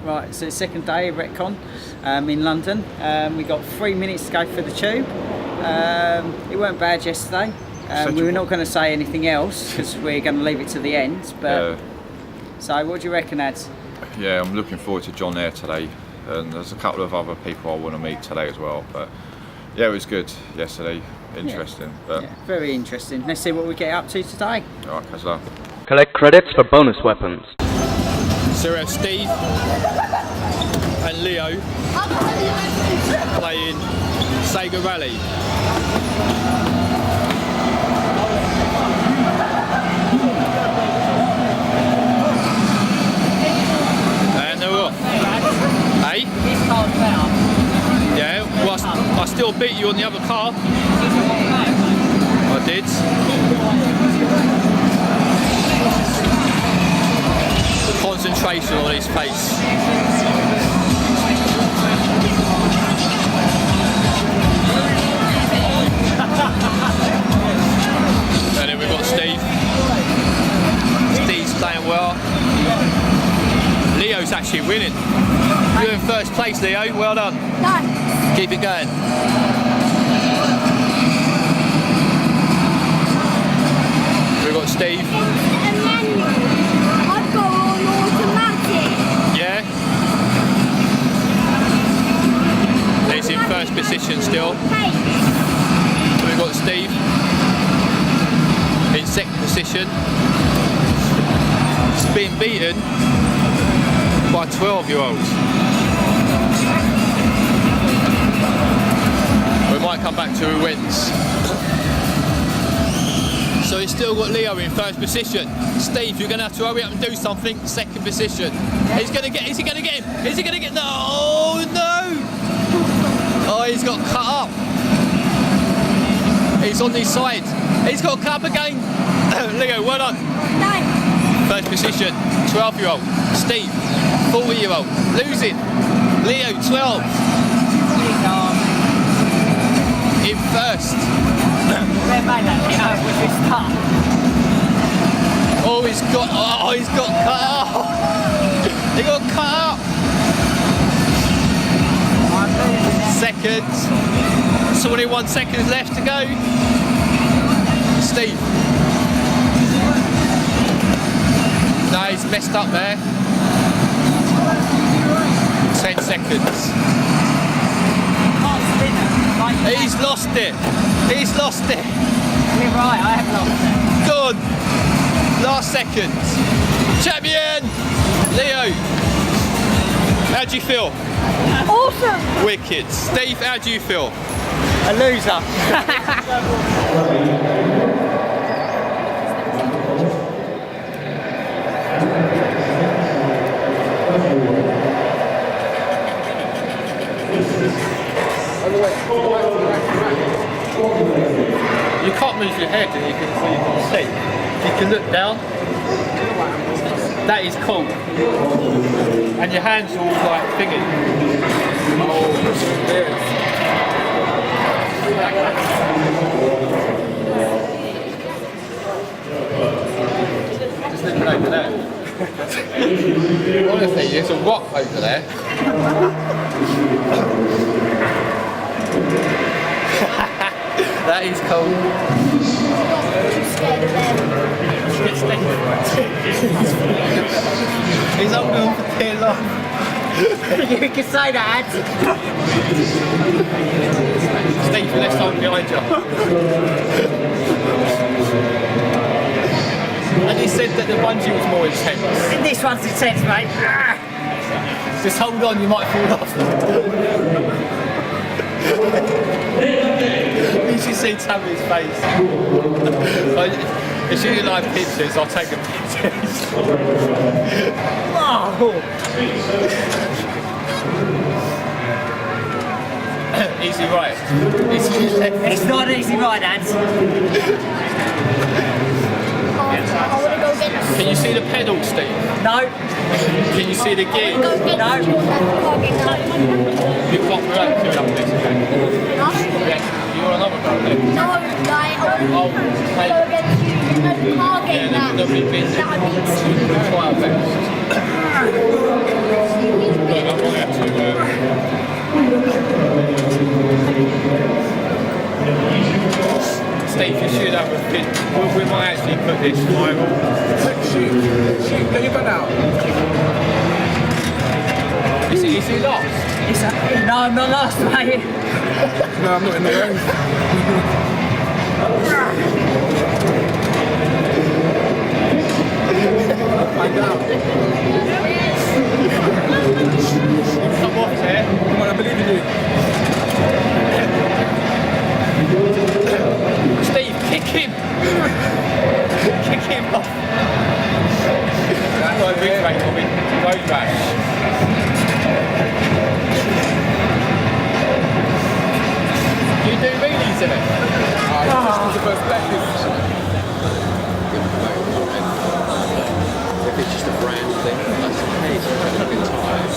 Right, so it's second day of Retcon in London. We got 3 minutes to go for the tube. It weren't bad yesterday. We were not going to say anything else because we're going to leave it to the end. But so, what do you reckon, Ads? Yeah, I'm looking forward to John there today, and there's a couple of other people I want to meet today as well. But yeah, it was good yesterday. Interesting. But very interesting. Let's see what we get up to today. All right, catch you later. Collect credits for bonus weapons. So we have Steve and Leo playing Sega Rally. And they're off. Hey? This car's better. Yeah, well, I still beat you on the other car. I did. Concentration on his face. And then we've got Steve. Steve's playing well. Leo's actually winning. You're in first place, Leo. Well done. Nice. Keep it going. We've got Steve. And then I've got on automatic. Yeah. He's in first position still. Hey. We've got Steve in second position. He's being beaten by 12-year-olds. We might come back to who wins. So he's still got Leo in first position. Steve, you're going to have to hurry up and do something. Second position. He's going to get. Is he going to get him? Is he going to get? No, no. Oh, he's got cut up. He's on this side. He's got cut up again. Leo, well done. Nice. First position, 12-year-old. Steve, 40-year-old. Losing. Leo, 12. In first. Oh, he's got cut up. He got cut up. Seconds. 21 seconds left to go. Steve. No, he's messed up there. 10 seconds. He's lost it. He's lost it. You're right, I have lost it. Gone. Last seconds. Champion. Leo. How do you feel? Awesome. Wicked. Steve, how do you feel? A loser. You can't move your head, so you can see. You can look down. That is cool. And your hands are all like thingy. Oh, just looking over there. Honestly, there's a rock over there. That is cool. He's holding on for too long. You can say that. Steve, let's hold behind you. And he said that the bungee was more intense. This one's intense, mate. Just hold on, you might fall off. You should see Tammy's face. If you like pictures, I'll take the pictures. Easy right. It's not an easy ride, Ads. Can you see the pedal, Steve? No. Can you see the gear? No. You can't relax to up this again. You're on another car then? No, like, I Oh, want to go against you. You know the car game they'll be busy. that I beat. Try our best. that with it. We might actually put this viral. Shoot, there you go now. Is he lost? No, I'm not lost, mate. No, I'm not in the way. Find out. Come off here. Come on, I believe in you. Steve, kick him! Kick him off! That's like big rate of it. Road rash. You do wheelies in it? This was the first practice. If it's just a brand thing, that's okay. It's a good time.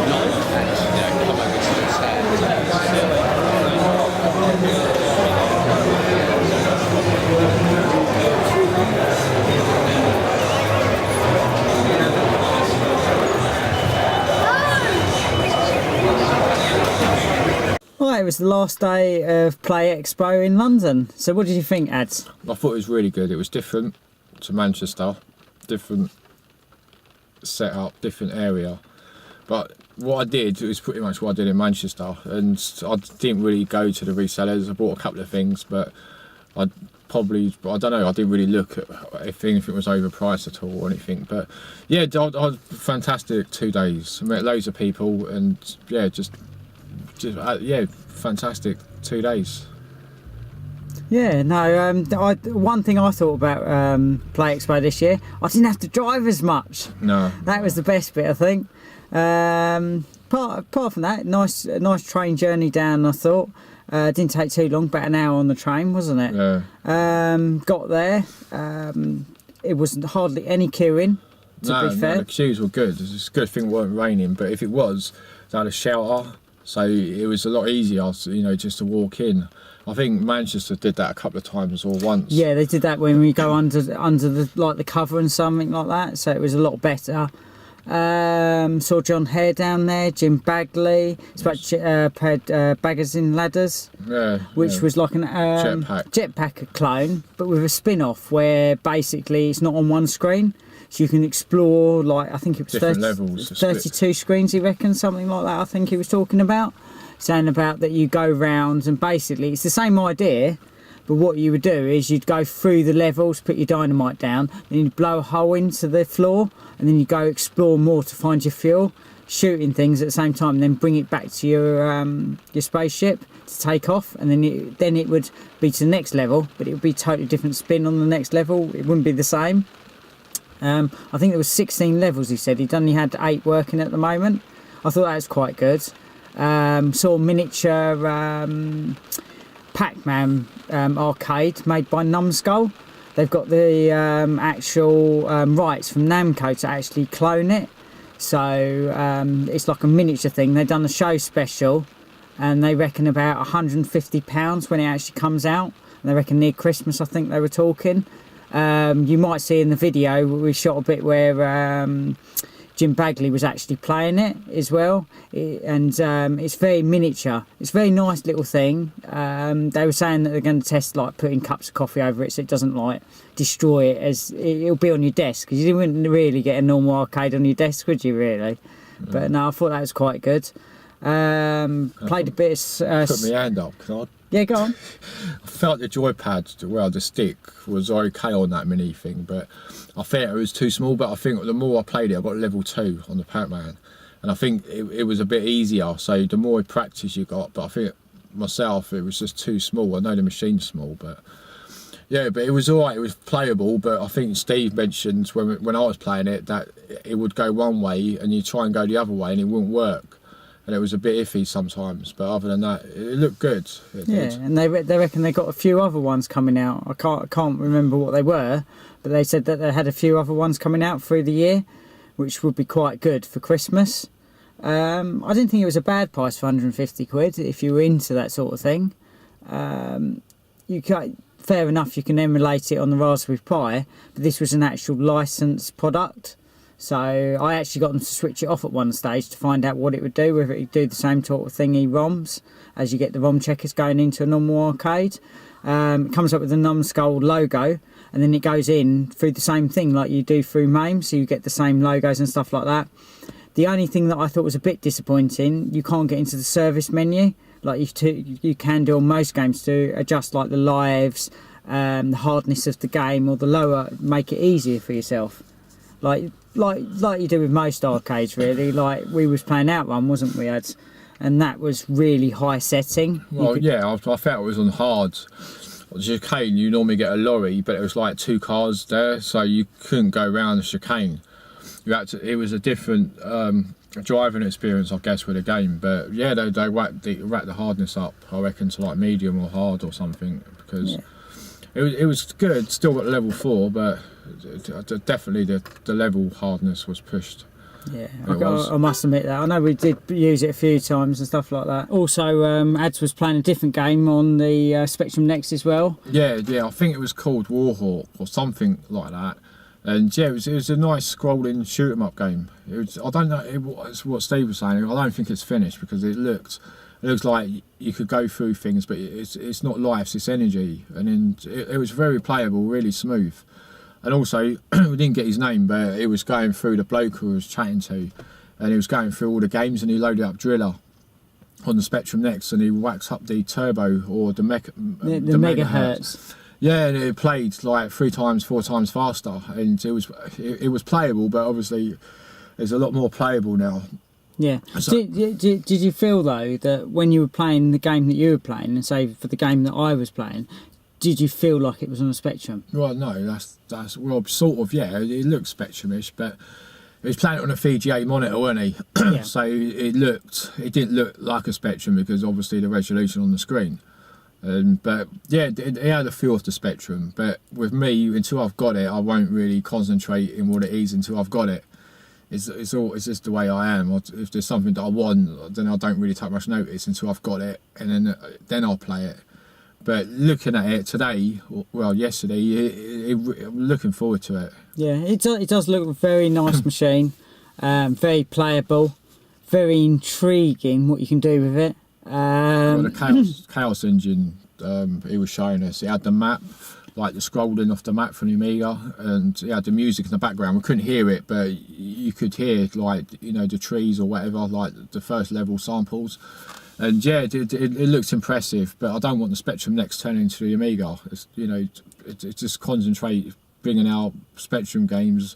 Not and come over to the stand. Well, it was the last day of PlayExpo in London. So what did you think, Ads? I thought it was really good. It was different to Manchester, different setup, different area. But what I did was pretty much what I did in Manchester, and I didn't really go to the resellers. I bought a couple of things, but I don't know, I didn't really look at if anything was overpriced at all or anything. But yeah, I had fantastic 2 days. I met loads of people, and yeah, just fantastic 2 days. Yeah, no, one thing I thought about PlayExpo this year, I didn't have to drive as much. No. That was the best bit, I think. Apart from that, nice train journey down, I thought. Didn't take too long, about an hour on the train, wasn't it? Yeah. Got there, it wasn't hardly any queuing, to be fair. No, the queues were good. It's a good thing it weren't raining, but if it was, they had a shelter, so it was a lot easier, just to walk in. I think Manchester did that a couple of times or once. Yeah, they did that when we go under the cover and something like that, so it was a lot better. Saw John Hare down there, Jim Bagley, Baggers in Ladders, which was like an jetpack clone, but with a spin-off where basically it's not on one screen, so you can explore, like, I think it was different levels, 32 screens, he reckons, something like that. I think he was talking about, saying about that you go round and basically it's the same idea. But what you would do is you'd go through the levels, put your dynamite down, then you'd blow a hole into the floor, and then you go explore more to find your fuel, shooting things at the same time, and then bring it back to your spaceship to take off, and then it would be to the next level, but it would be a totally different spin on the next level. It wouldn't be the same. I think there was 16 levels, he said. He'd only had 8 working at the moment. I thought that was quite good. Saw miniature Pac-Man arcade made by Numskull. They've got the actual rights from Namco to actually clone it, so it's like a miniature thing. They've done a show special, and they reckon about £150 when it actually comes out, and they reckon near Christmas, I think they were talking. You might see in the video we shot a bit where Jim Bagley was actually playing it as well, and it's very miniature. It's a very nice little thing. They were saying that they're going to test like putting cups of coffee over it so it doesn't like destroy it, as it'll be on your desk, because you wouldn't really get a normal arcade on your desk, would you really? But no, I thought that was quite good. Played a bit of put my hand up, can I? Yeah, go on. I felt the joypad, the stick was okay on that mini thing, but I think it was too small. But I think the more I played it, I got level 2 on the Pac-Man, and I think it was a bit easier. So the more practice you got, but I think myself it was just too small. I know the machine's small, but yeah, but it was alright. It was playable. But I think Steve mentioned when I was playing it that it would go one way and you try and go the other way and it wouldn't work. And it was a bit iffy sometimes, but other than that, it looked good. And they reckon they got a few other ones coming out. I can't remember what they were, but they said that they had a few other ones coming out through the year, which would be quite good for Christmas. I didn't think it was a bad price for 150 quid if you were into that sort of thing. Fair enough, you can emulate it on the Raspberry Pi, but this was an actual licensed product. So I actually got them to switch it off at one stage to find out what it would do, whether it would do the same sort of thing ROMs as you get the ROM checkers going into a normal arcade. It comes up with a numbskull logo, and then it goes in through the same thing like you do through MAME, so you get the same logos and stuff like that. The only thing that I thought was a bit disappointing, you can't get into the service menu like you can do on most games to adjust like the lives, the hardness of the game, or the lower, make it easier for yourself. Like you do with most arcades, really. Like we was playing Outrun, wasn't we, Ads? And that was really high setting. Well, yeah, I felt it was on hard. The chicane, you normally get a lorry, but it was like 2 cars there, so you couldn't go around the chicane. You had to. It was a different driving experience, I guess, with the game. But yeah, they racked the hardness up, I reckon, to like medium or hard or something, because it was good. Still got level 4, but definitely the level hardness was pushed. Yeah, I must admit that. I know we did use it a few times and stuff like that. Also, Ads was playing a different game on the Spectrum Next as well. Yeah, I think it was called Warhawk or something like that. And yeah, it was a nice scrolling shoot 'em up game. I don't know what Steve was saying. I don't think it's finished because it looks like you could go through things, but it's not life, it's energy. And it was very playable, really smooth. And also, we didn't get his name, but he was going through the bloke who was chatting to, and he was going through all the games, and he loaded up Driller on the Spectrum Next, and he waxed up the turbo or the megahertz. Yeah, and it played like 3 times, 4 times faster, and it was playable, but obviously it's a lot more playable now. Yeah. So, did you feel though that when you were playing the game that you were playing, and say for the game that I was playing, did you feel like it was on a Spectrum? Well, no, that's well, sort of, yeah. It looked Spectrum-ish, but he was playing it on a VGA monitor, wasn't he? Yeah. So it didn't look like a Spectrum because obviously the resolution on the screen. But yeah, it had a feel of the Spectrum. But with me, until I've got it, I won't really concentrate in what it is until I've got it. It's just the way I am. If there's something that I want, then I don't really take much notice until I've got it, and then I'll play it. But looking at it today, well, yesterday, I'm looking forward to it. Yeah, it does look a very nice machine, very playable, very intriguing what you can do with it. Well, the Chaos engine he was showing us, it had the map, like the scrolling off the map from the Amiga, and it had the music in the background. We couldn't hear it, but you could hear, like, you know, the trees or whatever, like the first level samples. And yeah, it looks impressive, but I don't want the Spectrum Next turning into the Amiga. It's, you know, it just concentrate bringing out Spectrum games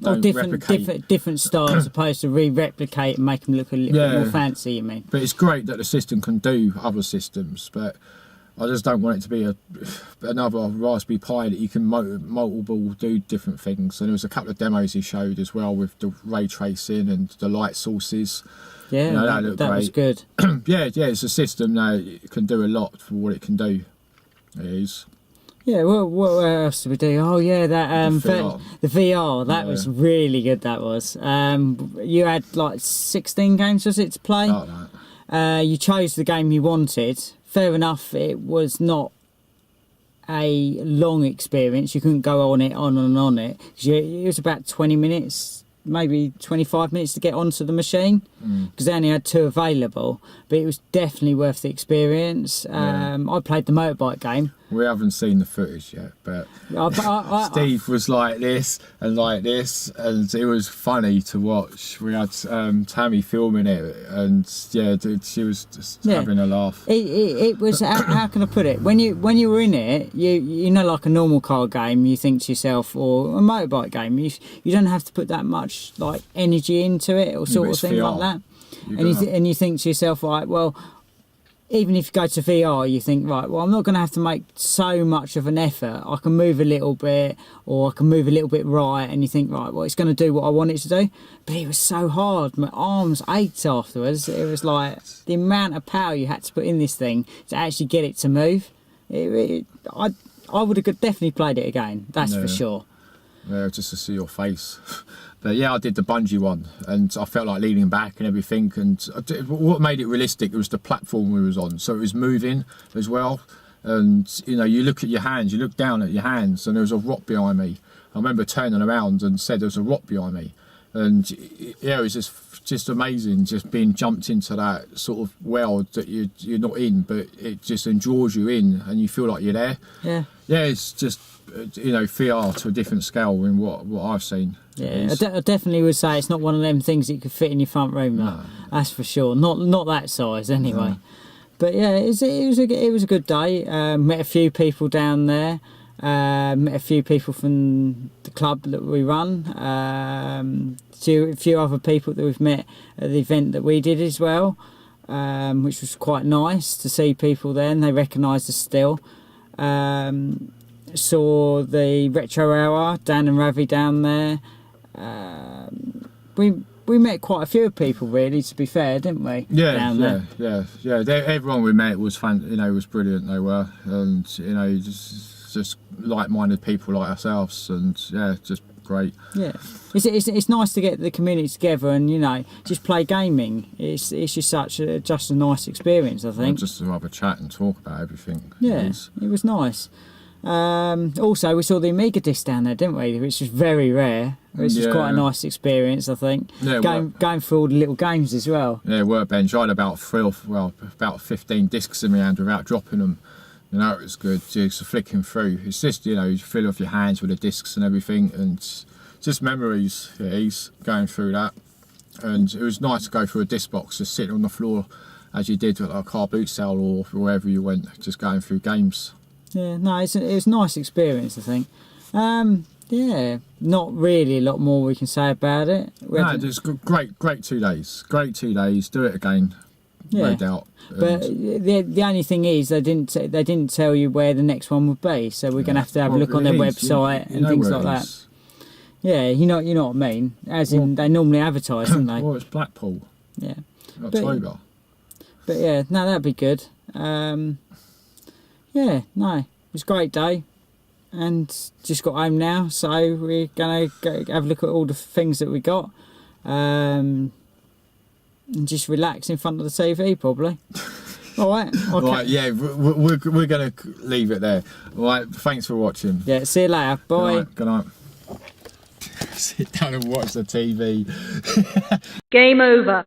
or different styles opposed to re-replicate and make them look a little bit more fancy, you mean? But it's great that the system can do other systems, but I just don't want it to be another Raspberry Pi that you can multiple do different things. And there was a couple of demos he showed as well with the ray tracing and the light sources. Yeah, you know, that was good. yeah, it's a system that can do a lot for what it can do. It is. Yeah, what else did we do? Oh yeah, that the VR, that was really good. That was. You had like 16 games, was it, to play? Oh, no. You chose the game you wanted. Fair enough, it was not a long experience. You couldn't go on and on it. It was about 20 minutes, maybe 25 minutes to get onto the machine, because they only had 2 available, but it was definitely worth the experience. I played the motorbike game. We haven't seen the footage yet, but Steve was like this, and it was funny to watch. We had Tammy filming it, and yeah, she was just having a laugh. It was how can I put it? When you were in it, you know, like a normal car game, you think to yourself, or a motorbike game, you don't have to put that much like energy into it or sort of thing VR. like that. And you think to yourself, like, well, even if you go to VR, you think, right, well, I'm not going to have to make so much of an effort. I can move a little bit, or I can move a little bit right, and you think, right, well, it's going to do what I want it to do. But it was so hard. My arms ached afterwards. It was like the amount of power you had to put in this thing to actually get it to move. I would have definitely played it again, that's for sure. Yeah, just to see your face. But yeah, I did the bungee one, and I felt like leaning back and everything. And what made it realistic was the platform we was on, so it was moving as well. And you know, you look at your hands, you look down at your hands, and there was a rock behind me. I remember turning around and said there was a rock behind me, and yeah, it was just amazing, just being jumped into that sort of world that you're not in, but it just draws you in, and you feel like you're there. Yeah. Yeah, it's just VR to a different scale in what I've seen. Yeah, I definitely would say it's not one of them things that you could fit in your front room. No. That's for sure. Not that size anyway. No. But yeah, it was a good day. Met a few people down there. Met a few people from the club that we run. A few other people that we've met at the event that we did as well, which was quite nice to see people there, and they recognised us still. Saw the Retro Hour, Dan and Ravi down there. We met quite a few people, really, to be fair, didn't we? Yeah. Everyone we met was was brilliant. They were, and just like-minded people like ourselves, and yeah, just great. Yeah, it's nice to get the community together and just play gaming. It's just just a nice experience, I think. Just to have a chat and talk about everything. Yeah, it was nice. Also, we saw the Amiga disc down there, didn't we? Which was very rare. Which was quite a nice experience, I think. Yeah, going through all the little games as well. Yeah, workbench. I had about 15 discs in my hand without dropping them. It was good. Just flicking through. It's just you fill off your hands with the discs and everything, and just memories. He's going through that, and it was nice to go through a disc box, just sitting on the floor as you did at a car boot sale or wherever you went, just going through games. Yeah, no, it was a nice experience, I think. Yeah, not really a lot more we can say about it. It's great 2 days. Great 2 days. Do it again, no doubt. But the only thing is they didn't tell you where the next one would be, so we're going to have a look on their website and things like that. Yeah, you know what I mean. As in, they normally advertise, don't they? Well, it's Blackpool. Yeah. October. But yeah, no, that'd be good. Yeah, no, it was a great day, and just got home now, so we're gonna go have a look at all the things that we got, and just relax in front of the TV probably. All right. Okay. All right. Yeah, we're gonna leave it there. All right. Thanks for watching. Yeah. See you later. Bye. Good night. Sit down and watch the TV. Game over.